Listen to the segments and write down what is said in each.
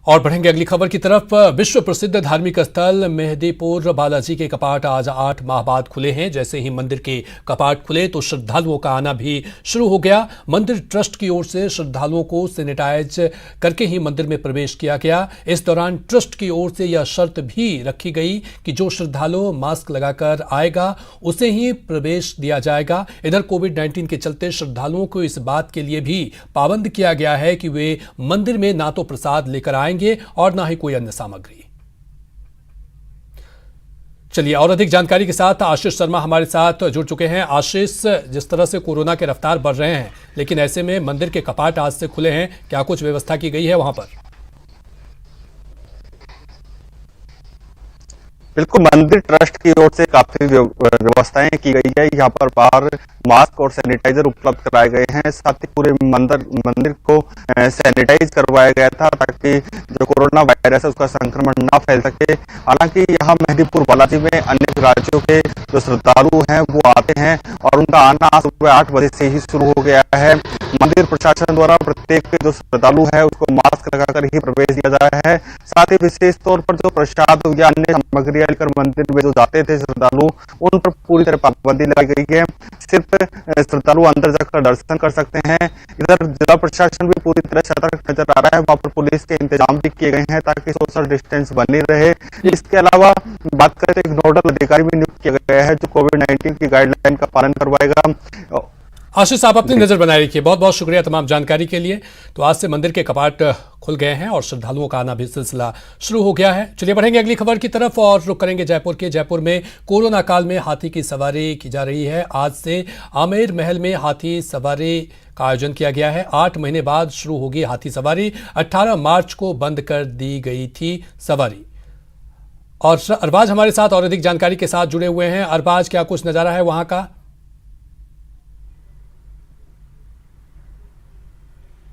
और बढ़ेंगे अगली खबर की तरफ। विश्व प्रसिद्ध धार्मिक स्थल मेहंदीपुर बालाजी के कपाट आज 8 माह बाद खुले हैं। जैसे ही मंदिर के कपाट खुले तो श्रद्धालुओं का आना भी शुरू हो गया। मंदिर ट्रस्ट की ओर से श्रद्धालुओं को सैनिटाइज करके ही मंदिर में प्रवेश किया गया। इस दौरान ट्रस्ट की ओर से यह शर्त भी रखी गई कि जो श्रद्धालु मास्क लगाकर आएगा उसे ही प्रवेश दिया जाएगा। इधर कोविड-19 के चलते श्रद्धालुओं को इस बात के लिए भी पाबंद किया गया है कि वे मंदिर में ना तो प्रसाद लेकर आएंगे और ना ही कोई अन्य सामग्री। चलिए और अधिक जानकारी के साथ आशीष शर्मा हमारे साथ जुड़ चुके हैं। आशीष, जिस तरह से कोरोना के रफ्तार बढ़ रहे हैं, लेकिन ऐसे में मंदिर के कपाट आज से खुले हैं, क्या कुछ व्यवस्था की गई है वहां पर? बिल्कुल, मंदिर ट्रस्ट की ओर से काफी व्यवस्थाएं की गई है। यहाँ पर बाहर मास्क और सैनिटाइजर उपलब्ध कराए गए हैं। साथ ही पूरे मंदिर को सैनिटाइज करवाया गया था ताकि जो कोरोना वायरस है उसका संक्रमण ना फैल सके। हालांकि यहाँ मेहंदीपुर बालाजी में अनेक राज्यों के जो श्रद्धालु हैं वो आते हैं और उनका आना सुबह 8 बजे से ही शुरू हो गया है। मंदिर प्रशासन द्वारा प्रत्येक जो श्रद्धालु है उसको मास्क लगाकर ही प्रवेश दिया जा रहा है। साथ ही विशेष तौर पर जो प्रसाद या अन्य सामग्री लेकर मंदिर में जो जाते थे श्रद्धालु, उन पर पूरी तरह पाबंदी लगाई गई है। सिर्फ श्रद्धालु अंदर जाकर दर्शन कर सकते हैं। इधर जिला प्रशासन भी पूरी तरह सतर्क नजर आ रहा है। वहां पर पुलिस के इंतजाम भी किए गए हैं ताकि सोशल डिस्टेंस बनी रहे। इसके अलावा बात करें तो एक नोडल अधिकारी भी नियुक्त किया गया है जो कोविड-19 की गाइडलाइन का पालन करवाएगा। आशीष, आप अपनी नजर बनाए रखिए। बहुत बहुत शुक्रिया तमाम जानकारी के लिए। तो आज से मंदिर के कपाट खुल गए हैं और श्रद्धालुओं का आना भी सिलसिला शुरू हो गया है। चलिए बढ़ेंगे अगली खबर की तरफ और रुक करेंगे जयपुर के। जयपुर में कोरोना काल में हाथी की सवारी की जा रही है। आज से आमेर महल में हाथी सवारी का आयोजन किया गया है। 8 महीने बाद शुरू होगी हाथी सवारी। 18 मार्च को बंद कर दी गई थी सवारी। और अरबाज हमारे साथ और अधिक जानकारी के साथ जुड़े हुए हैं। अरबाज, क्या कुछ नजारा है वहां का?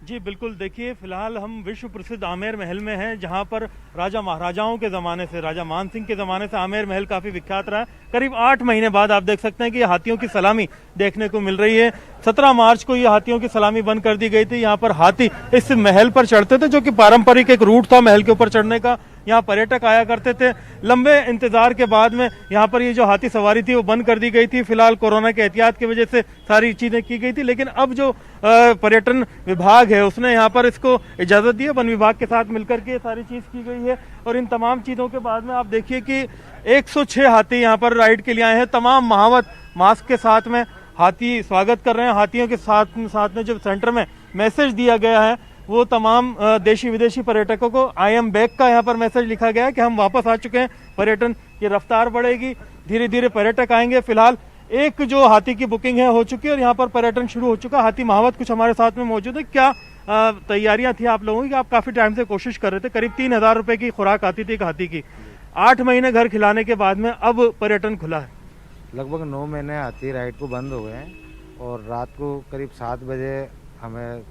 जी बिल्कुल, देखिए फिलहाल हम विश्व प्रसिद्ध आमेर महल में हैं, जहां पर राजा महाराजाओं के ज़माने से, राजा मान सिंह के ज़माने से आमेर महल काफ़ी विख्यात रहा है। करीब 8 महीने बाद आप देख सकते हैं कि हाथियों की सलामी देखने को मिल रही है। 17 मार्च को ये हाथियों की सलामी बंद कर दी गई थी। यहाँ पर हाथी इस महल पर चढ़ते थे, जो कि पारंपरिक एक रूट था महल के ऊपर चढ़ने का। यहाँ पर्यटक आया करते थे। लंबे इंतजार के बाद में यहाँ पर ये जो हाथी सवारी थी वो बंद कर दी गई थी। फिलहाल कोरोना के एहतियात की वजह से सारी चीजें की गई थी, लेकिन अब जो पर्यटन विभाग है उसने यहाँ पर इसको इजाजत दी है। वन विभाग के साथ मिलकर के सारी चीज की गई है और इन तमाम चीजों के बाद में आप देखिए कि 106 हाथी यहाँ पर राइड के लिए आए हैं। तमाम महावत मास्क के साथ में हाथी स्वागत कर रहे हैं। हाथियों के साथ में जो सेंटर में मैसेज दिया गया है वो तमाम देशी विदेशी पर्यटकों को आई एम बैक का यहाँ पर मैसेज लिखा गया है कि हम वापस आ चुके हैं। पर्यटन की रफ्तार बढ़ेगी, धीरे धीरे पर्यटक आएंगे। फिलहाल एक जो हाथी की बुकिंग है हो चुकी है और यहाँ पर पर्यटन शुरू हो चुका है। हाथी महावत कुछ हमारे साथ में मौजूद है। क्या तैयारियां थी आप लोगों की? आप काफी टाइम से कोशिश कर रहे थे। करीब 3000 रुपए की खुराक आती थी एक हाथी की। 8 महीने घर खिलाने के बाद में अब पर्यटन खुला है। लगभग 9 महीने हाथी राइड को बंद हो गए हैं और रात को करीब 7 बजे हमें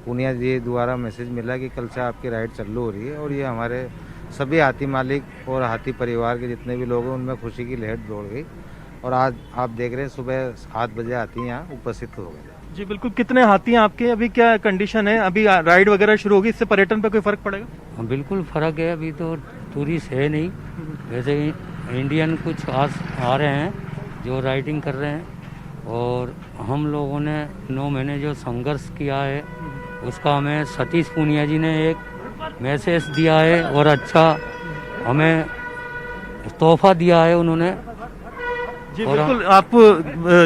पूनिया जी द्वारा मैसेज मिला कि कल से आपकी राइड चालू हो रही है। और ये हमारे सभी हाथी मालिक और हाथी परिवार के जितने भी लोग हैं उनमें खुशी की लहर दौड़ गई। और आज आप देख रहे हैं सुबह 7 बजे हाथी यहाँ उपस्थित हो गए। जी बिल्कुल, कितने हाथी हैं आपके? अभी क्या कंडीशन है? अभी राइड वगैरह शुरू होगी, इससे पर्यटन पे कोई फर्क पड़ेगा? बिल्कुल फर्क है। अभी तो टूरिस्ट है नहीं, वैसे इंडियन कुछ आ रहे हैं जो राइडिंग कर रहे हैं। और हम लोगों ने 9 महीने जो संघर्ष किया है उसका हमें सतीश पूनिया जी ने एक मैसेज दिया है और अच्छा हमें तोहफा दिया है उन्होंने। जी बिल्कुल, आप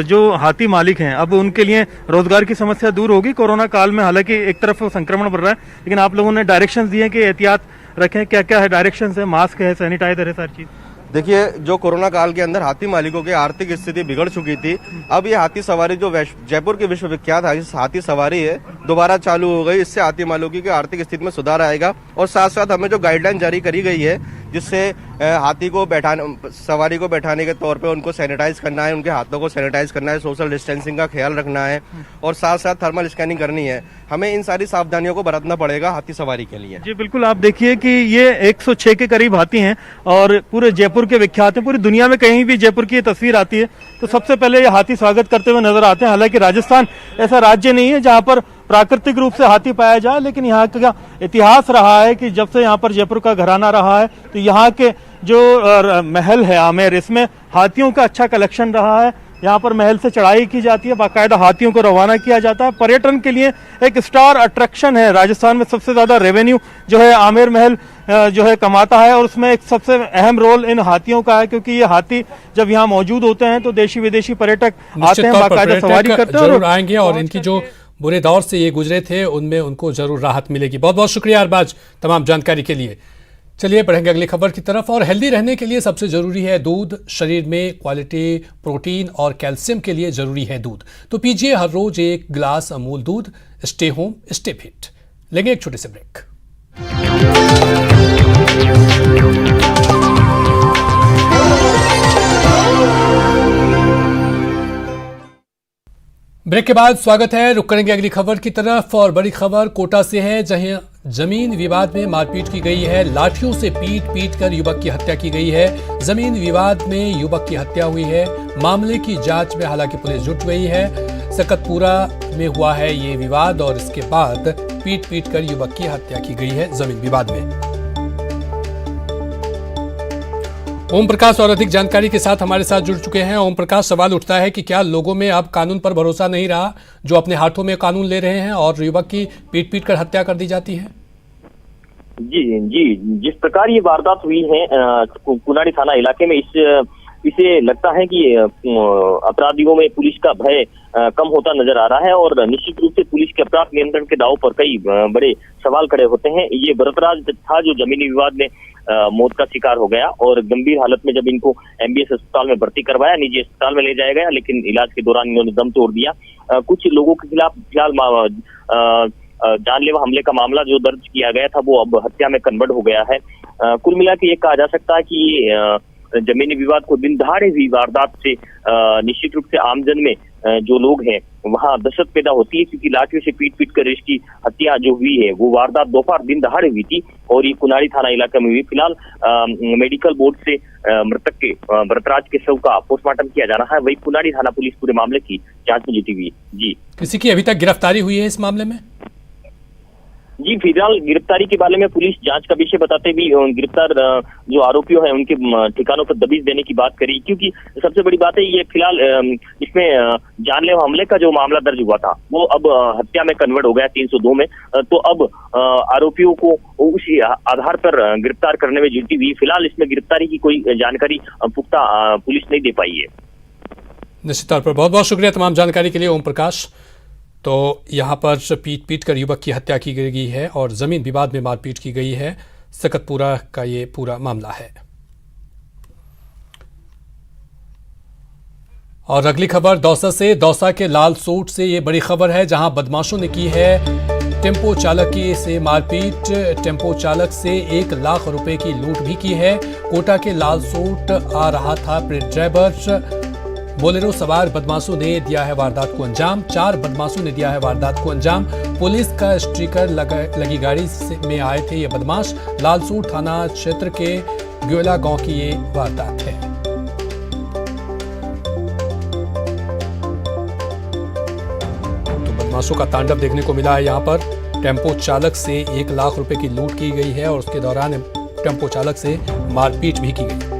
जो हाथी मालिक हैं अब उनके लिए रोजगार की समस्या दूर होगी कोरोना काल में। हालांकि एक तरफ संक्रमण बढ़ रहा है, लेकिन आप लोगों ने डायरेक्शंस दिए कि एहतियात रखें। क्या क्या है डायरेक्शंस? है मास्क है, सैनिटाइजर है, सारी चीज। देखिए, जो कोरोना काल के अंदर हाथी मालिकों की आर्थिक स्थिति बिगड़ चुकी थी, अब ये हाथी सवारी जो जयपुर की विश्व विख्यात हाथी सवारी है दोबारा चालू हो गई। इससे हाथी मालिकों की आर्थिक स्थिति में सुधार आएगा। और साथ साथ हमें जो गाइडलाइन जारी करी गई है जिससे हाथी को सवारी को बैठाने के तौर पे उनको सैनिटाइज करना है, उनके हाथों को सैनिटाइज करना है, सोशल डिस्टेंसिंग का ख्याल रखना है और साथ साथ थर्मल स्कैनिंग करनी है। हमें इन सारी सावधानियों को बरतना पड़ेगा हाथी सवारी के लिए। जी बिल्कुल, आप देखिए कि ये 106 के करीब हाथी हैं और पूरे जयपुर के विख्यात हैं। पूरी दुनिया में कहीं भी जयपुर की तस्वीर आती है तो सबसे पहले ये हाथी स्वागत करते हुए नजर आते हैं। हालांकि राजस्थान ऐसा राज्य नहीं है जहां पर प्राकृतिक रूप से हाथी पाया जाए, लेकिन यहाँ का इतिहास रहा है कि जब से यहाँ पर जयपुर का घराना रहा है तो यहाँ के जो महल है आमेर, इसमें हाथियों का अच्छा कलेक्शन रहा है। यहाँ पर महल से चढ़ाई की जाती है, बाकायदा हाथियों को रवाना किया जाता है। पर्यटन के लिए एक स्टार अट्रैक्शन है। राजस्थान में सबसे ज्यादा रेवेन्यू जो है आमेर महल जो है कमाता है, और उसमें एक सबसे अहम रोल इन हाथियों का है, क्योंकि ये हाथी जब यहाँ मौजूद होते हैं तो देशी विदेशी पर्यटक आते हैं, बाकायदा सवारी करते हैं, जरूर आएंगे और इनकी जो बुरे दौर से ये गुजरे थे उनमें उनको जरूर राहत मिलेगी। बहुत बहुत शुक्रिया अरबाज तमाम जानकारी के लिए। चलिए बढ़ेंगे अगली खबर की तरफ। और हेल्दी रहने के लिए सबसे जरूरी है दूध। शरीर में क्वालिटी प्रोटीन और कैल्शियम के लिए जरूरी है दूध, तो पीजिए हर रोज एक गिलास अमूल दूध। Stay home stay fit. लेंगे एक छोटे से ब्रेक। ब्रेक के बाद स्वागत है। रुक करेंगे अगली खबर की तरफ और बड़ी खबर कोटा से है, जहां जमीन विवाद में मारपीट की गई है। लाठियों से पीट कर युवक की हत्या की गई है। जमीन विवाद में युवक की हत्या हुई है। मामले की जांच में हालांकि पुलिस जुट गई है। सकतपुरा में हुआ है ये विवाद और इसके बाद पीट कर युवक की हत्या की गई है जमीन विवाद में। ओम प्रकाश और अधिक जानकारी के साथ हमारे साथ जुड़ चुके हैं। ओम प्रकाश, सवाल उठता है कि क्या लोगों में अब कानून पर भरोसा नहीं रहा, जो अपने हाथों में कानून ले रहे हैं और युवक की पीट कर हत्या कर दी जाती है? जी, जिस प्रकार ये वारदात हुई है कुनाड़ी थाना इलाके में, इसे लगता है कि अपराधियों में पुलिस का भय कम होता नजर आ रहा है और निश्चित रूप से पुलिस के अपराध नियंत्रण के दाव पर कई बड़े सवाल खड़े होते हैं। ये बरतराज था जो जमीनी विवाद में मौत का शिकार हो गया और गंभीर हालत में जब इनको एमबीएस अस्पताल में भर्ती करवाया, निजी अस्पताल में ले जाया गया, लेकिन इलाज के दौरान इन्होंने दम तोड़ दिया। कुछ लोगों के खिलाफ फिलहाल जानलेवा हमले का मामला जो दर्ज किया गया था वो अब हत्या में कन्वर्ट हो गया है। कुल मिला के ये कहा जा सकता है कि जमीनी विवाद को दिन दहाड़े हुई वारदात से निश्चित रूप से आमजन में जो लोग हैं वहां दहशत पैदा होती है, क्योंकि लाठियों से पीट कर इसकी हत्या जो हुई है वो वारदात दोपहर दिन दहाड़े हुई थी और ये कुनाड़ी थाना इलाके में हुई। फिलहाल मेडिकल बोर्ड से मृतक के बरतराज के शव का पोस्टमार्टम किया जा रहा है। वही कुनाड़ी थाना पुलिस पूरे मामले की जांच में जुटी हुई है। जी, किसी की अभी तक गिरफ्तारी हुई है इस मामले में? जी, फिलहाल गिरफ्तारी के बारे में पुलिस जांच का विषय बताते हुए गिरफ्तार जो आरोपियों हैं उनके ठिकानों पर दबिश देने की बात करी, क्योंकि सबसे बड़ी बात है ये फिलहाल इसमें जानलेवा हमले का जो मामला दर्ज हुआ था वो अब हत्या में कन्वर्ट हो गया 302 में। तो अब आरोपियों को उसी आधार पर गिरफ्तार करने में जुटी हुई। फिलहाल इसमें गिरफ्तारी की कोई जानकारी पुख्ता पुलिस नहीं दे पाई है। निश्चित तौर पर बहुत बहुत शुक्रिया तमाम जानकारी के लिए ओम प्रकाश। तो यहाँ पर पीट कर युवक की हत्या की गई है और जमीन विवाद में मारपीट की गई है। सकतपुरा का ये पूरा मामला है। और अगली खबर दौसा से। दौसा के लाल सूट से ये बड़ी खबर है, जहां बदमाशों ने की है टेम्पो चालक से मारपीट। टेम्पो चालक से 1 लाख रुपए की लूट भी की है। कोटा के लाल सूट आ रहा था ड्राइवर, बोलेरो सवार बदमाशों ने दिया है वारदात को अंजाम। 4 बदमाशों ने दिया है वारदात को अंजाम। पुलिस का स्टिकर लगी गाड़ी में आए थे ये बदमाश। लालसूट थाना क्षेत्र के ग्योला गांव की ये वारदात है। तो बदमाशों का तांडव देखने को मिला है यहाँ पर। टेम्पो चालक से 1 लाख रुपए की लूट की गई है और उसके दौरान टेम्पो चालक से मारपीट भी की गई।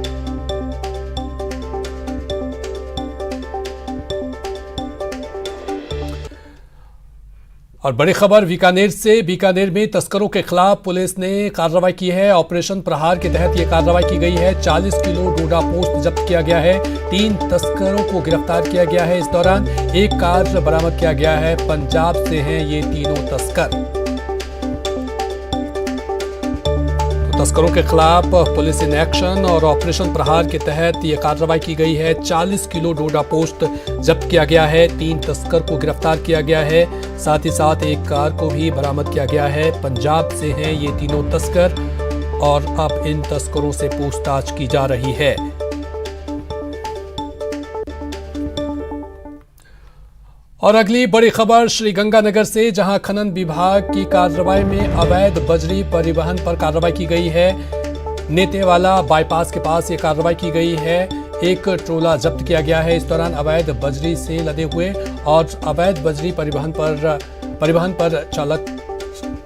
और बड़ी खबर बीकानेर से। बीकानेर में तस्करों के खिलाफ पुलिस ने कार्रवाई की है। ऑपरेशन प्रहार के तहत यह कार्रवाई की गई है। 40 किलो डोडा पोस्ट जब्त किया गया है। 3 तस्करों को गिरफ्तार किया गया है। इस दौरान 1 कार बरामद किया गया है। पंजाब से हैं ये तीनों तस्कर। तस्करों के खिलाफ पुलिस इन एक्शन और ऑपरेशन प्रहार के तहत ये कार्रवाई की गई है। 40 किलो डोडा पोस्ट जब्त किया गया है। 3 तस्कर को गिरफ्तार किया गया है। साथ ही साथ 1 कार को भी बरामद किया गया है। पंजाब से हैं ये तीनों तस्कर और अब इन तस्करों से पूछताछ की जा रही है। और अगली बड़ी खबर श्रीगंगानगर से, जहां खनन विभाग की कार्रवाई में अवैध बजरी परिवहन पर कार्रवाई की गई है। नेतेवाला बाईपास के पास ये कार्रवाई की गई है। 1 ट्रोला जब्त किया गया है। इस दौरान अवैध बजरी से लदे हुए और अवैध बजरी परिवहन पर परिवहन पर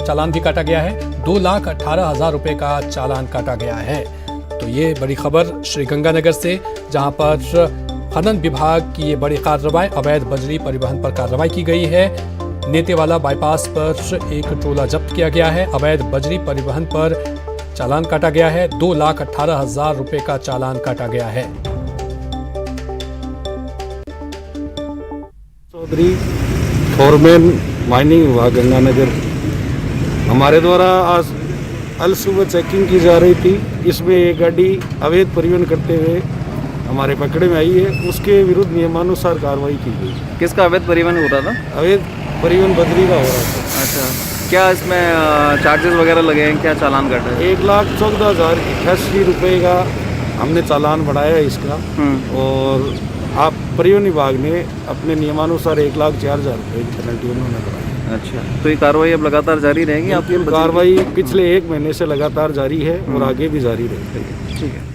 चालान भी काटा गया है। 2,18,000 रुपए का चालान काटा गया है। तो ये बड़ी खबर श्रीगंगानगर से, जहां पर खनन विभाग की ये बड़ी कार्रवाई, अवैध बजरी परिवहन पर कार्रवाई की गई है। नेतेवाला बाईपास पर एक ट्रोला जब्त किया गया है। अवैध बजरी परिवहन पर चालान काटा गया है। 2,18,000 रुपए का चालान काटा गया है। चौधरी, फोरमैन, माइनिंग विभाग गंगानगर। हमारे द्वारा आज अल सुबह चेकिंग की जा रही थी। इसमें एक गाड़ी अवैध परिवहन करते हुए हमारे पकड़े में आई है। उसके विरुद्ध नियमानुसार कार्रवाई की गई। किसका अवैध परिवहन हो रहा था? अवैध परिवहन बदरी का हो रहा था। अच्छा, क्या इसमें चार्जेस वगैरह लगे हैं? क्या चालान काटा है? 1,14,088 रुपये का हमने चालान बढ़ाया है इसका। और आप परिवहन विभाग ने अपने नियमानुसार 1,04,000 रुपये की पेनल्टी उन्होंने बढ़ाई। अच्छा, तो ये कार्रवाई अब लगातार जारी रहेगी? आपकी कार्रवाई पिछले 1 महीने से लगातार जारी है और आगे भी जारी रहेगी। ठीक है।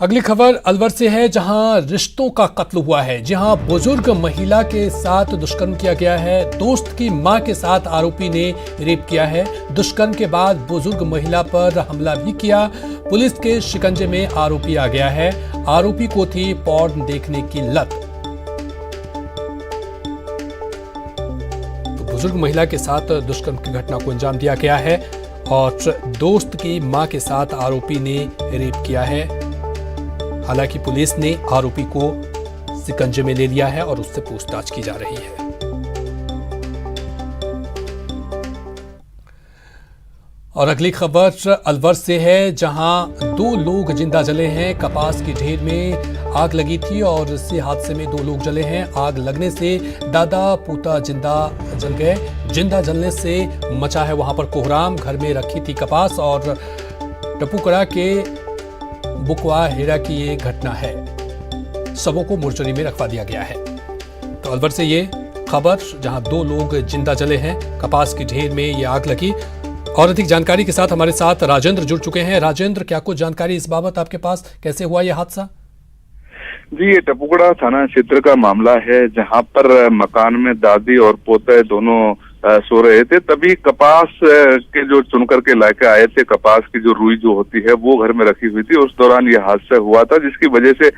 अगली खबर अलवर से है, जहां रिश्तों का कत्ल हुआ है। जहां बुजुर्ग महिला के साथ दुष्कर्म किया गया है। दोस्त की मां के साथ आरोपी ने रेप किया है। दुष्कर्म के बाद बुजुर्ग महिला पर हमला भी किया। पुलिस के शिकंजे में आरोपी आ गया है। आरोपी को थी पॉर्न देखने की लत। तो बुजुर्ग महिला के साथ दुष्कर्म की घटना को अंजाम दिया गया है और दोस्त की मां के साथ आरोपी ने रेप किया है। हालांकि पुलिस ने आरोपी को शिकंजे में ले लिया है और उससे पूछताछ की जा रही है। और अगली खबर अलवर से है, जहां 2 लोग जिंदा जले हैं। कपास की ढेर में आग लगी थी और इसी हादसे में 2 लोग जले हैं। आग लगने से दादा पोता जिंदा जल गए। जिंदा जलने से मचा है वहां पर कोहराम। घर में रखी थी कपास और टपुकड़ा के बुकवा हेरा की ये घटना है। सबों को मोर्चरी में रखवा दिया गया है। तो अलवर से ये खबर, जहां 2 लोग जिंदा जले हैं। कपास की ढेर में ये आग लगी। और अधिक जानकारी के साथ हमारे साथ राजेंद्र जुड़ चुके हैं। राजेंद्र, क्या कुछ जानकारी इस बाबत आपके पास? कैसे हुआ यह हादसा? जी, ये टपुकड़ा थाना क्षेत्र का मामला है, जहां पर मकान में दादी और पोते दोनों सो रहे थे। तभी कपास के जो चुन करके लाके आए थे, कपास की जो रुई जो होती है वो घर में रखी हुई थी। उस दौरान ये हादसा हुआ था, जिसकी वजह से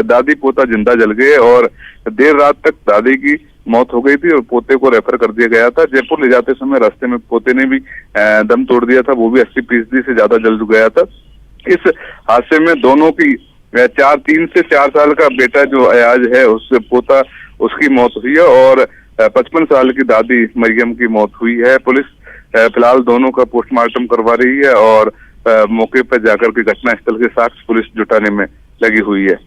दादी पोता जिंदा जल गए और देर रात तक दादी की मौत हो गई थी और पोते को रेफर कर दिया गया था। जयपुर ले जाते समय रास्ते में पोते ने भी दम तोड़ दिया था, वो भी 80% से ज्यादा जल गया था। इस हादसे में दोनों की 3 से 4 साल का बेटा जो अयाज है, उससे पोता उसकी मौत हुई है और 55 साल की दादी मरियम की मौत हुई है। पुलिस फिलहाल दोनों का पोस्टमार्टम करवा रही है और मौके पर जाकर के घटनास्थल के साक्ष्य पुलिस जुटाने में लगी हुई है।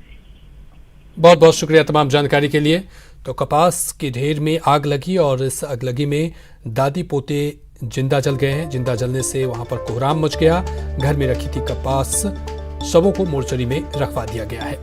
बहुत बहुत शुक्रिया तमाम जानकारी के लिए। तो कपास की ढेर में आग लगी और इस आगलगी में दादी पोते जिंदा जल गए हैं। जिंदा जलने से वहां पर कोहराम मच गया। घर में रखी थी कपास, शवों को मोर्चरी में रखवा दिया गया है।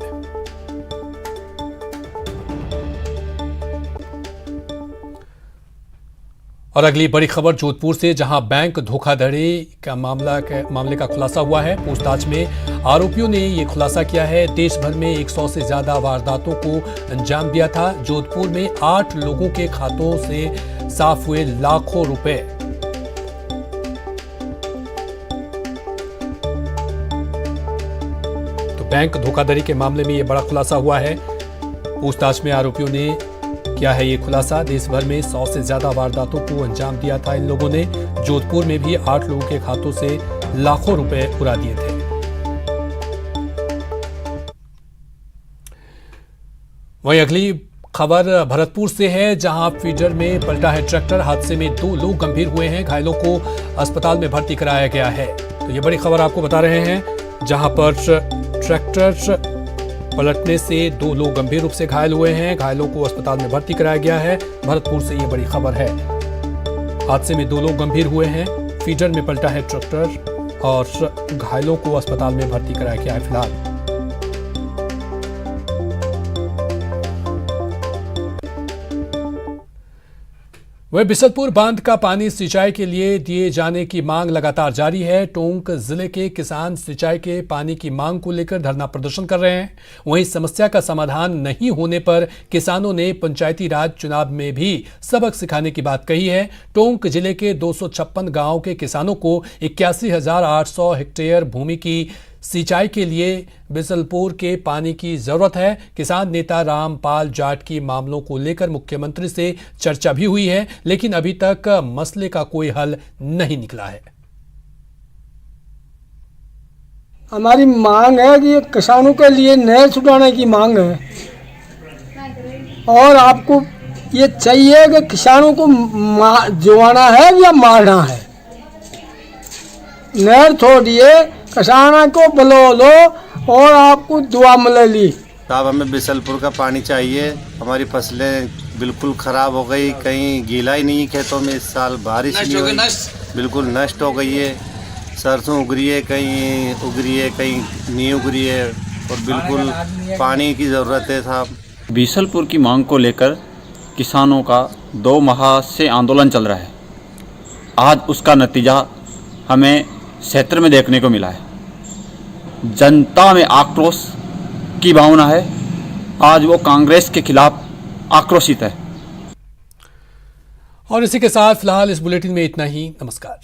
और अगली बड़ी खबर जोधपुर से, जहां बैंक धोखाधड़ी का मामले का खुलासा हुआ है। पूछताछ में आरोपियों ने ये खुलासा किया है। देश भर में 100 से ज्यादा वारदातों को अंजाम दिया था। जोधपुर में 8 लोगों के खातों से साफ हुए लाखों रुपए। तो बैंक धोखाधड़ी के मामले में यह बड़ा खुलासा हुआ है। पूछताछ में आरोपियों ने क्या है ये खुलासा। देश भर में 100 से ज्यादा वारदातों को अंजाम दिया था इन लोगों ने। जोधपुर में भी 8 लोगों के खातों से लाखों रुपए उड़ा दिए थे। वहीं अगली खबर भरतपुर से है, जहां फीडर में पलटा है ट्रैक्टर। हादसे में 2 लोग गंभीर हुए हैं। घायलों को अस्पताल में भर्ती कराया गया है। तो ये बड़ी खबर आपको बता रहे हैं, जहां पर ट्रैक्टर पलटने से 2 लोग गंभीर रूप से घायल हुए हैं। घायलों को अस्पताल में भर्ती कराया गया है। भरतपुर से ये बड़ी खबर है। हादसे में 2 लोग गंभीर हुए हैं। फीडर में पलटा है ट्रैक्टर और घायलों को अस्पताल में भर्ती कराया गया है फिलहाल। वह बिसलपुर बांध का पानी सिंचाई के लिए दिए जाने की मांग लगातार जारी है। टोंक जिले के किसान सिंचाई के पानी की मांग को लेकर धरना प्रदर्शन कर रहे हैं। वहीं समस्या का समाधान नहीं होने पर किसानों ने पंचायती राज चुनाव में भी सबक सिखाने की बात कही है। टोंक जिले के 256 गांव के किसानों को 81,800 हेक्टेयर भूमि की सिंचाई के लिए बिसलपुर के पानी की जरूरत है। किसान नेता रामपाल जाट की मामलों को लेकर मुख्यमंत्री से चर्चा भी हुई है, लेकिन अभी तक मसले का कोई हल नहीं निकला है। हमारी मांग है कि किसानों के लिए नहर छुड़ाने की मांग है और आपको ये चाहिए कि किसानों को जुआना है या मारना है। नहर छोड़िए, किसानों को बुला लो और आपको दुआ मिलेगी। साहब हमें बिसलपुर का पानी चाहिए। हमारी फसलें बिल्कुल ख़राब हो गई, कहीं गीला ही नहीं खेतों में। इस साल बारिश नहीं हुई, बिल्कुल नष्ट हो गई है। सरसों उगरी है, कहीं उगरी है, कहीं नहीं उगरी है और बिल्कुल पानी की ज़रूरत है साहब। बिसलपुर की मांग को लेकर किसानों का 2 माह से आंदोलन चल रहा है। आज उसका नतीजा हमें क्षेत्र में देखने को मिला है। जनता में आक्रोश की भावना है। आज वो कांग्रेस के खिलाफ आक्रोशित है। और इसी के साथ फिलहाल इस बुलेटिन में इतना ही। नमस्कार।